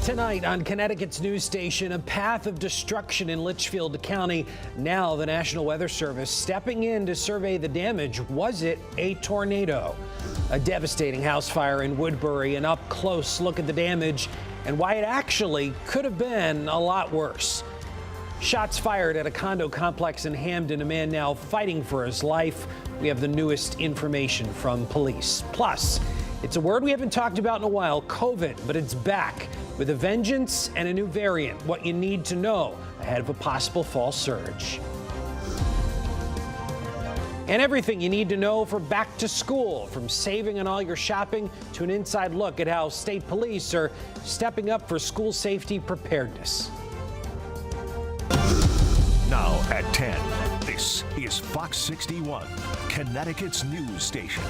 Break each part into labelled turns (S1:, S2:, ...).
S1: Tonight on Connecticut's news station, a path of destruction in Litchfield County. Now the National Weather Service stepping in to survey the damage. Was it a tornado? A devastating house fire in Woodbury. An up-close look at the damage and why it actually could have been a lot worse. Shots fired at a condo complex in Hampden. A man now fighting for his life. We have the newest information from police. Plus, it's a word we haven't talked about in a while, COVID, but it's back with a vengeance and a new variant. What you need to know ahead of a possible fall surge. And everything you need to know for back to school, from saving on all your shopping to an inside look at how state police are stepping up for school safety preparedness.
S2: Now at 10, this is Fox 61, Connecticut's news station.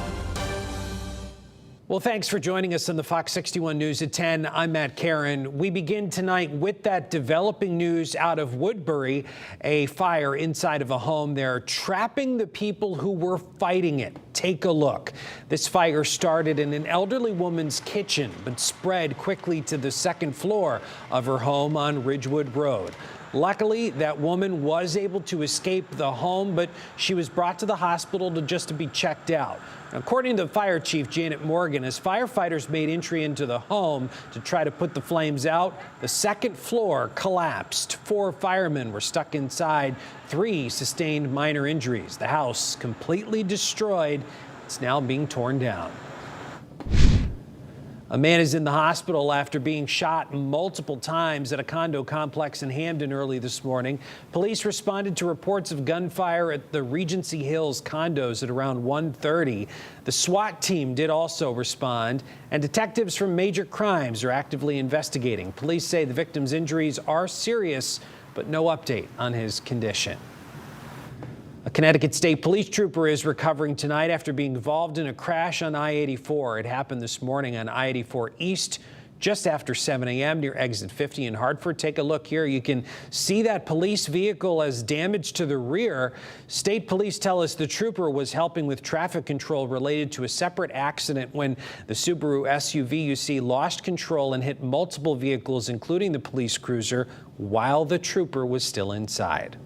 S1: Well, thanks for joining us on the Fox 61 News at 10. I'm Matt Karen. We begin tonight with that developing news out of Woodbury, a fire inside of a home there, trapping the people who were fighting it. Take a look. This fire started in an elderly woman's kitchen, but spread quickly to the second floor of her home on Ridgewood Road. Luckily, that woman was able to escape the home, but she was brought to the hospital to be checked out. According to Fire Chief Janet Morgan, as firefighters made entry into the home to try to put the flames out, the second floor collapsed. 4 firemen were stuck inside. 3 sustained minor injuries. The house completely destroyed. It's now being torn down. A man is in the hospital after being shot multiple times at a condo complex in Hampden early this morning. Police responded to reports of gunfire at the Regency Hills condos at around 1:30. The SWAT team did also respond, and detectives from Major Crimes are actively investigating. Police say the victim's injuries are serious, but no update on his condition. A Connecticut State Police trooper is recovering tonight after being involved in a crash on I-84. It happened this morning on I-84 East just after 7 a.m. near exit 50 in Hartford. Take a look here. You can see that police vehicle has damage to the rear. State police tell us the trooper was helping with traffic control related to a separate accident when the Subaru SUV you see lost control and hit multiple vehicles, including the police cruiser, while the trooper was still inside.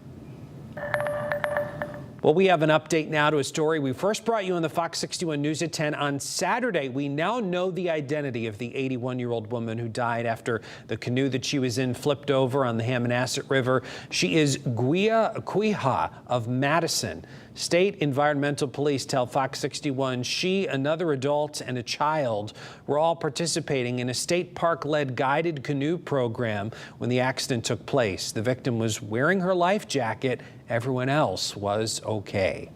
S1: Well, we have an update now to a story we first brought you on the Fox 61 News at 10 on Saturday. We now know the identity of the 81-year-old woman who died after the canoe that she was in flipped over on the Hammonasset River. She is Guia Quiha of Madison. State environmental police tell Fox 61 she, another adult, and a child were all participating in a state park-led guided canoe program when the accident took place. The victim was wearing her life jacket. Everyone else was okay.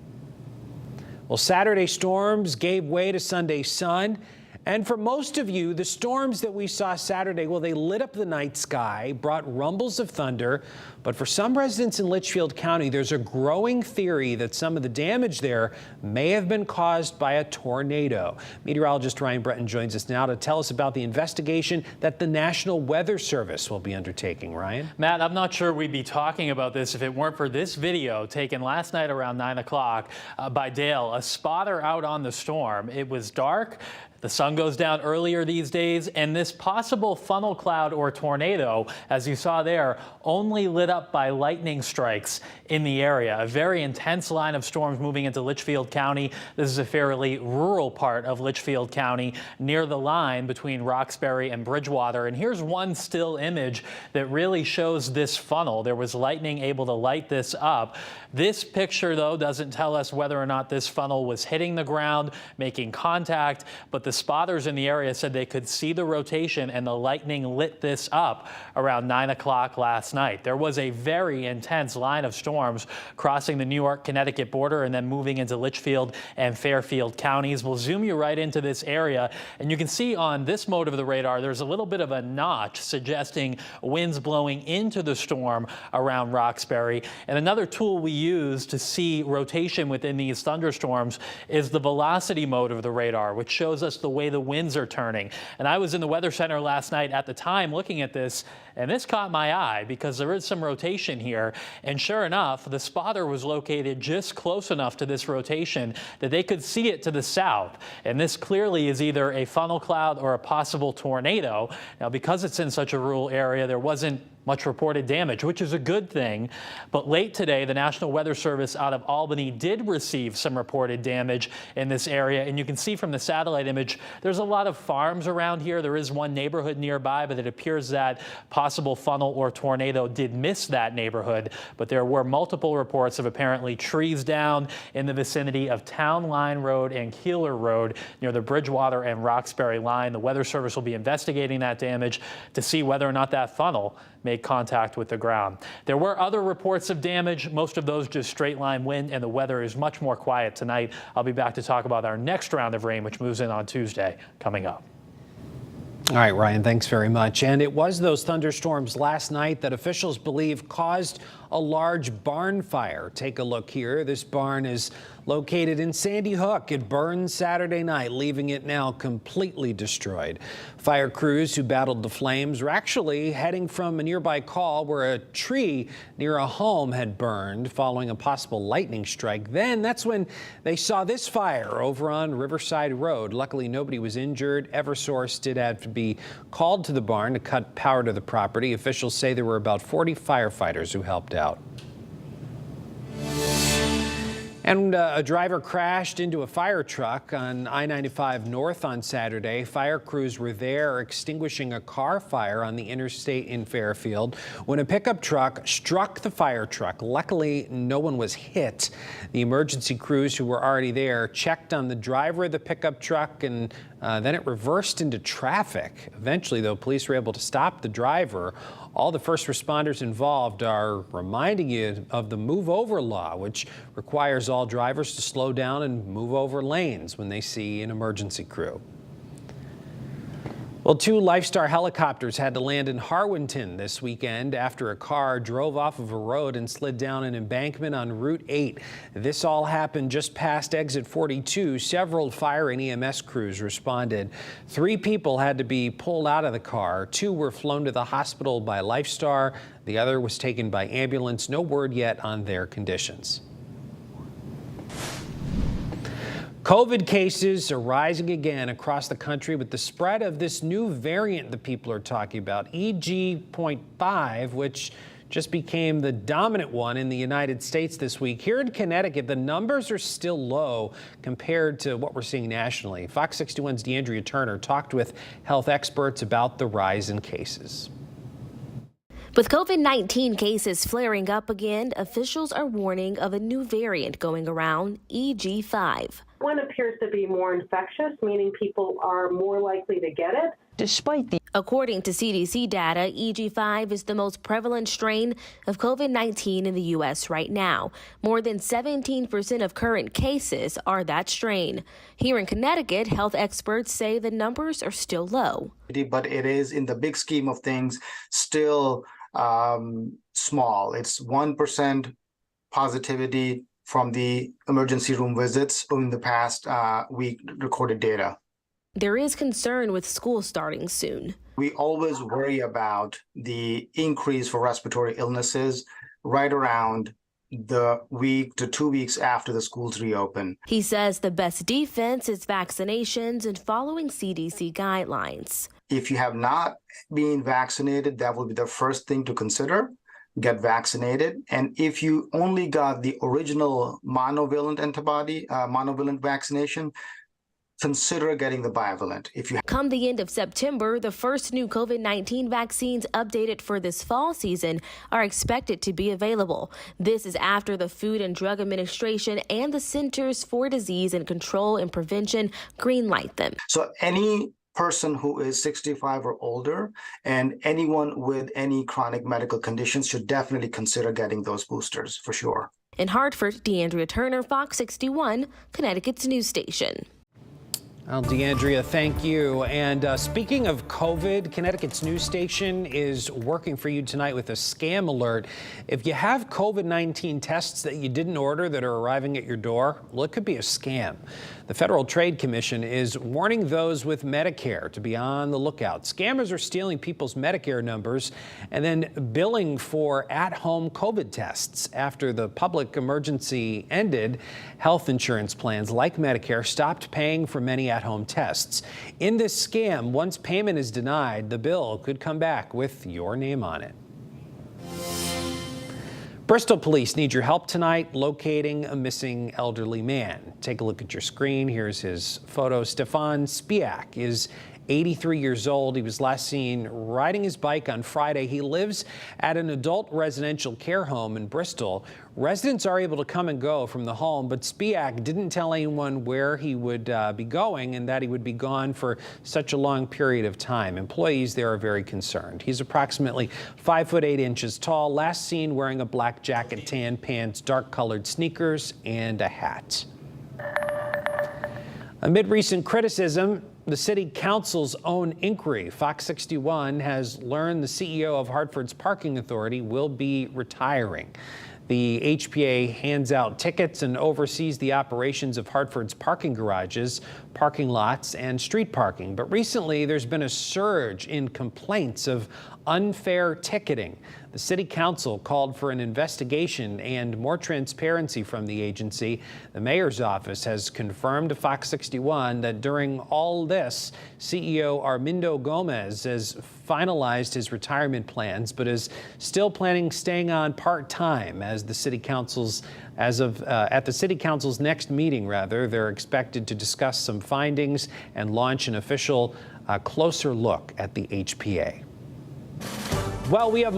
S1: Well, Saturday storms gave way to Sunday sun. And for most of you, the storms that we saw Saturday, well, they lit up the night sky, brought rumbles of thunder. But for some residents in Litchfield County, there's a growing theory that some of the damage there may have been caused by a tornado. Meteorologist Ryan Breton joins us now to tell us about the investigation that the National Weather Service will be undertaking. Ryan?
S3: Matt, I'm not sure we'd be talking about this if it weren't for this video taken last night around 9 o'clock by Dale, a spotter out on the storm. It was dark. The sun goes down earlier these days, and this possible funnel cloud or tornado, as you saw there, only lit up by lightning strikes in the area. A very intense line of storms moving into Litchfield County. This is a fairly rural part of Litchfield County near the line between Roxbury and Bridgewater. And here's one still image that really shows this funnel. There was lightning able to light this up. This picture, though, doesn't tell us whether or not this funnel was hitting the ground, making contact, but the spotters in the area said they could see the rotation and the lightning lit this up around 9 o'clock last night. There was a very intense line of storms crossing the New York-Connecticut border and then moving into Litchfield and Fairfield counties. We'll zoom you right into this area, and you can see on this mode of the radar there's a little bit of a notch suggesting winds blowing into the storm around Roxbury. And another tool we use to see rotation within these thunderstorms is the velocity mode of the radar, which shows us just the way the winds are turning. And I was in the Weather Center last night at the time looking at this, and this caught my eye because there is some rotation here. And sure enough, the spotter was located just close enough to this rotation that they could see it to the south. And this clearly is either a funnel cloud or a possible tornado. Now, because it's in such a rural area, there wasn't much reported damage, which is a good thing. But late today, the National Weather Service out of Albany did receive some reported damage in this area. And you can see from the satellite image, there's a lot of farms around here. There is one neighborhood nearby, but it appears that possible funnel or tornado did miss that neighborhood. But there were multiple reports of apparently trees down in the vicinity of Town Line Road and Keeler Road near the Bridgewater and Roxbury line. The Weather Service will be investigating that damage to see whether or not that funnel made contact with the ground. There were other reports of damage, most of those just straight line wind, and the weather is much more quiet tonight. I'll be back to talk about our next round of rain, which moves in on Tuesday, coming up.
S1: All right, Ryan, thanks very much. And it was those thunderstorms last night that officials believe caused a large barn fire. Take a look here. This barn is located in Sandy Hook. It burned Saturday night, leaving it now completely destroyed. Fire crews who battled the flames were actually heading from a nearby call where a tree near a home had burned following a possible lightning strike. Then that's when they saw this fire over on Riverside Road. Luckily, nobody was injured. Eversource did have to be called to the barn to cut power to the property. Officials say there were about 40 firefighters who helped out. And a driver crashed into a fire truck on I-95 North on Saturday. Fire crews were there extinguishing a car fire on the interstate in Fairfield when a pickup truck struck the fire truck. Luckily, no one was hit. The emergency crews who were already there checked on the driver of the pickup truck, and then it reversed into traffic. Eventually, though, police were able to stop the driver. All the first responders involved are reminding you of the move over law, which requires all drivers to slow down and move over lanes when they see an emergency crew. Well, 2 Lifestar helicopters had to land in Harwinton this weekend after a car drove off of a road and slid down an embankment on Route 8. This all happened just past exit 42. Several fire and EMS crews responded. 3 people had to be pulled out of the car. 2 were flown to the hospital by Lifestar. The other was taken by ambulance. No word yet on their conditions. COVID cases are rising again across the country with the spread of this new variant that people are talking about, EG.5, which just became the dominant one in the United States this week. Here in Connecticut, the numbers are still low compared to what we're seeing nationally. Fox 61's DeAndrea Turner talked with health experts about the rise in cases.
S4: With COVID-19 cases flaring up again, officials are warning of a new variant going around, EG.5.
S5: One appears to be more infectious, meaning people are more likely to get it.
S4: According to CDC data, EG.5 is the most prevalent strain of COVID-19 in the U.S. right now. More than 17% of current cases are that strain. Here in Connecticut, health experts say the numbers are still low.
S6: But it is, in the big scheme of things, still small. It's 1% positivity from the emergency room visits in the past week recorded data.
S4: There is concern with school starting soon.
S6: We always worry about the increase for respiratory illnesses right around the week to 2 weeks after the schools reopen.
S4: He says the best defense is vaccinations and following CDC guidelines.
S6: If you have not been vaccinated, that will be the first thing to consider. Get vaccinated. And if you only got the original monovalent antibody, monovalent vaccination, consider getting the bivalent.
S4: Come the end of September, the first new COVID-19 vaccines updated for this fall season are expected to be available. This is after the Food and Drug Administration and the Centers for Disease and Control and Prevention greenlight them.
S6: So any person who is 65 or older and anyone with any chronic medical conditions should definitely consider getting those boosters for sure.
S4: In Hartford, DeAndrea Turner, Fox 61, Connecticut's news station.
S1: Well, DeAndrea, thank you. And speaking of COVID, Connecticut's news station is working for you tonight with a scam alert. If you have COVID-19 tests that you didn't order that are arriving at your door, well, it could be a scam. The Federal Trade Commission is warning those with Medicare to be on the lookout. Scammers are stealing people's Medicare numbers and then billing for at-home COVID tests. After the public emergency ended, health insurance plans like Medicare stopped paying for many at-home tests. In this scam, once payment is denied, the bill could come back with your name on it. Bristol police need your help tonight locating a missing elderly man. Take a look at your screen. Here's his photo. Stefan Spiak is 83 years old. He was last seen riding his bike on Friday. He lives at an adult residential care home in Bristol. Residents are able to come and go from the home, but Spiak didn't tell anyone where he would be going and that he would be gone for such a long period of time. Employees there are very concerned. He's approximately 5 foot 8 inches tall, last seen wearing a black jacket, tan pants, dark colored sneakers, and a hat. Amid recent criticism, the City Council's own inquiry, Fox 61 has learned the CEO of Hartford's parking authority will be retiring. The HPA hands out tickets and oversees the operations of Hartford's parking garages, parking lots, and street parking. But recently, there's been a surge in complaints of unfair ticketing. The City Council called for an investigation and more transparency from the agency. The mayor's office has confirmed to Fox 61 that during all this, CEO Armindo Gomez has finalized his retirement plans, but is still planning staying on part-time as the City Council's at the City Council's next meeting, they're expected to discuss some findings and launch an official closer look at the HPA. Well, we have